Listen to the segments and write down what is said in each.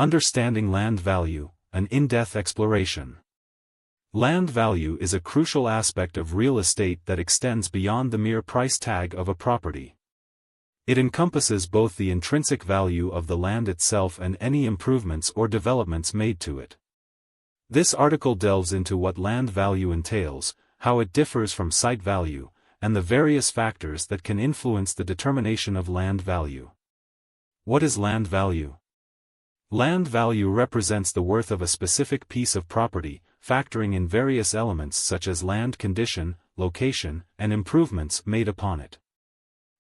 Understanding land value, an in-depth exploration. Land value is a crucial aspect of real estate that extends beyond the mere price tag of a property. It encompasses both the intrinsic value of the land itself and any improvements or developments made to it. This article delves into what land value entails, how it differs from site value, and the various factors that can influence the determination of land value. What is land value? Land value represents the worth of a specific piece of property, factoring in various elements such as land condition, location, and improvements made upon it.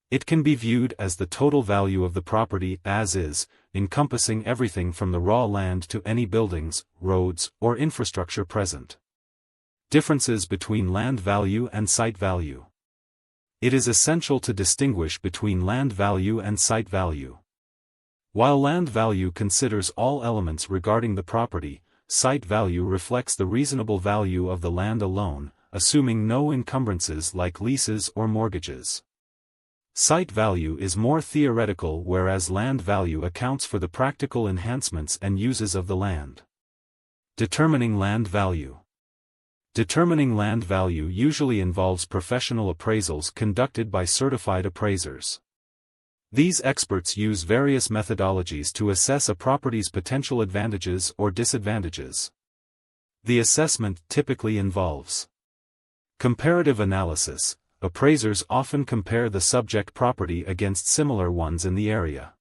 It can be viewed as the total value of the property as is, encompassing everything from the raw land to any buildings, roads, or infrastructure present. Differences between land value and site value. It is essential to distinguish between land value and site value. While land value considers all elements regarding the property, site value reflects the reasonable value of the land alone, assuming no encumbrances like leases or mortgages. Site value is more theoretical, whereas land value accounts for the practical enhancements and uses of the land. Determining land value. Determining land value usually involves professional appraisals conducted by certified appraisers. These experts use various methodologies to assess a property's potential advantages or disadvantages. The assessment typically involves comparative analysis. Appraisers often compare the subject property against similar ones in the area.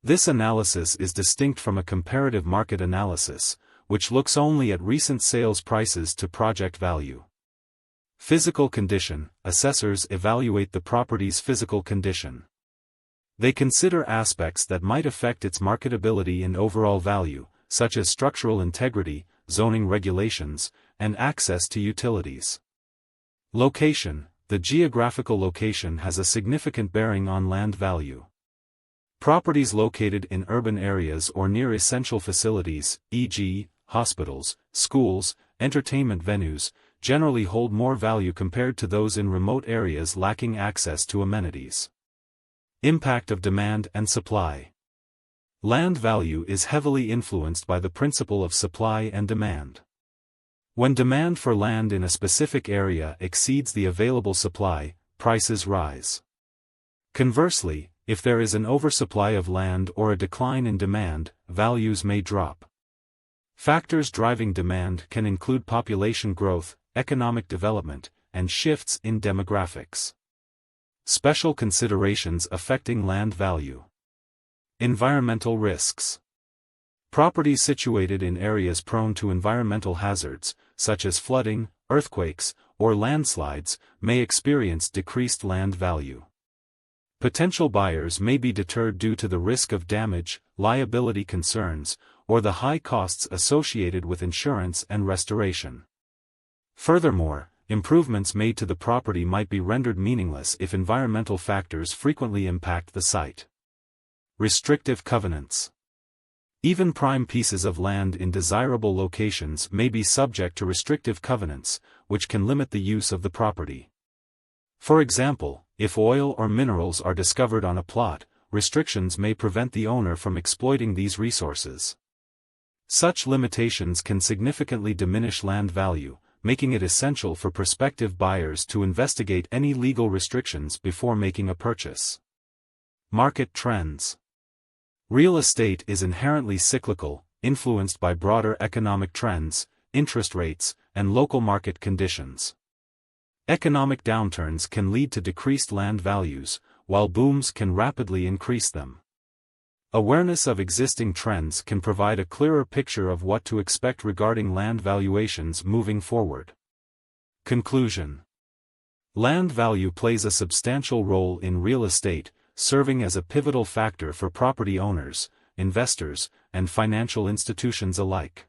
This analysis is distinct from a comparative market analysis, which looks only at recent sales prices to project value. Physical condition. Assessors evaluate the property's physical condition. They consider aspects that might affect its marketability and overall value, such as structural integrity, zoning regulations, and access to utilities. Location. The geographical location has a significant bearing on land value. Properties located in urban areas or near essential facilities, e.g., hospitals, schools, entertainment venues, generally hold more value compared to those in remote areas lacking access to amenities. Impact of demand and supply. Land value is heavily influenced by the principle of supply and demand. When demand for land in a specific area exceeds the available supply, prices rise. Conversely, if there is an oversupply of land or a decline in demand, values may drop. Factors driving demand can include population growth, economic development, and shifts in demographics. Special considerations affecting land value. Environmental risks. Properties situated in areas prone to environmental hazards, such as flooding, earthquakes, or landslides, may experience decreased land value. Potential buyers may be deterred due to the risk of damage, liability concerns, or the high costs associated with insurance and restoration. Furthermore, improvements made to the property might be rendered meaningless if environmental factors frequently impact the site. Restrictive covenants. Even prime pieces of land in desirable locations may be subject to restrictive covenants, which can limit the use of the property. For example, if oil or minerals are discovered on a plot, restrictions may prevent the owner from exploiting these resources. Such limitations can significantly diminish land value, making it essential for prospective buyers to investigate any legal restrictions before making a purchase. Market trends. Real estate is inherently cyclical, influenced by broader economic trends, interest rates, and local market conditions. Economic downturns can lead to decreased land values, while booms can rapidly increase them. Awareness of existing trends can provide a clearer picture of what to expect regarding land valuations moving forward. Conclusion. Land value plays a substantial role in real estate, serving as a pivotal factor for property owners, investors, and financial institutions alike.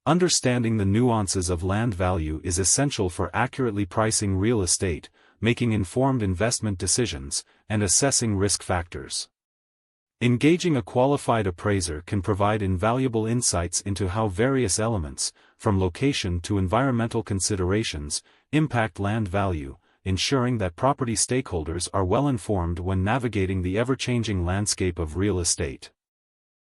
Understanding the nuances of land value is essential for accurately pricing real estate, making informed investment decisions, and assessing risk factors. Engaging a qualified appraiser can provide invaluable insights into how various elements, from location to environmental considerations, impact land value, ensuring that property stakeholders are well informed when navigating the ever-changing landscape of real estate.